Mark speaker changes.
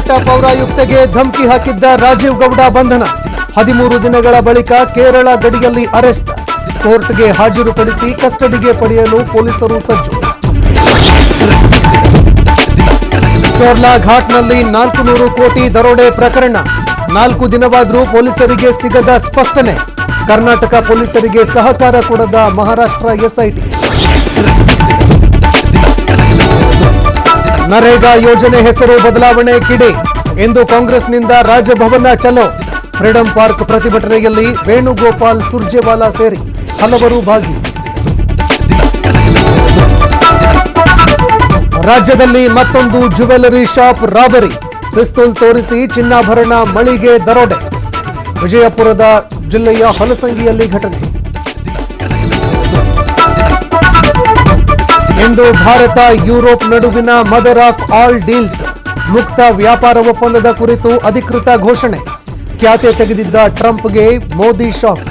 Speaker 1: ಕರ್ನಾಟಕ ಪೌರಾಯುಕ್ತೆಗೆ ಧಮಕಿ ಹಾಕಿದ್ದ ರಾಜೀವ್ ಗೌಡ ಬಂಧನ. 13 ದಿನಗಳ ಬಳಿಕ ಕೇರಳ ಗಡಿಯಲ್ಲಿ ಅರೆಸ್ಟ್. ಕೋರ್ಟ್ಗೆ ಹಾಜರುಪಡಿಸಿ ಕಸ್ಟಡಿಗೆ ಪಡೆಯಲು ಪೊಲೀಸರು ಸಜ್ಜು. ಚೋರ್ಲಾ ಘಾಟ್ನಲ್ಲಿ 400 ಕೋಟಿ ದರೋಡೆ ಪ್ರಕರಣ. 4 ದಿನವಾದರೂ ಪೊಲೀಸರಿಗೆ ಸಿಗದ ಸ್ಪಷ್ಟನೆ. ಕರ್ನಾಟಕ ಪೊಲೀಸರಿಗೆ ಸಹಕಾರ ಕೊಡದ ಮಹಾರಾಷ್ಟ್ರ ಎಸ್ಐಟಿ. ನರೇಗಾ ಯೋಜನೆ ಹೆಸರು ಬದಲಾವಣೆ ಕಿಡಿ. ಇಂದು ಕಾಂಗ್ರೆಸ್ನಿಂದ ರಾಜಭವನ ಚಲೋ. ಫ್ರೀಡಂ ಪಾರ್ಕ್ ಪ್ರತಿಭಟನೆಯಲ್ಲಿ ವೇಣುಗೋಪಾಲ್ ಸುರ್ಜೇವಾಲಾ ಸೇರಿ ಹಲವರು ಭಾಗಿ. ರಾಜ್ಯದಲ್ಲಿ ಮತ್ತೊಂದು ಜ್ಯುವೆಲರಿ ಶಾಪ್ ರಾಬರಿ. ಪಿಸ್ತೂಲ್ ತೋರಿಸಿ ಚಿನ್ನಾಭರಣ ಮಳಿಗೆ ದರೋಡೆ. ವಿಜಯಪುರದ ಜಿಲ್ಲೆಯ ಹಲಸಂಗಿಯಲ್ಲಿ ಘಟನೆ. ಇಂದು ಭಾರತ ಯುರೋಪ್ ನಡುವಿನ ಮದರ್ ಆಫ್ ಆಲ್ ಡೀಲ್ಸ್ ಮುಕ್ತ ವ್ಯಾಪಾರ ಒಪ್ಪಂದದ ಕುರಿತು ಅಧಿಕೃತ ಘೋಷಣೆ. ಖ್ಯಾತೆ ತೆಗೆದಿದ್ದ ಟ್ರಂಪ್ಗೆ ಮೋದಿ ಶಾಕ್.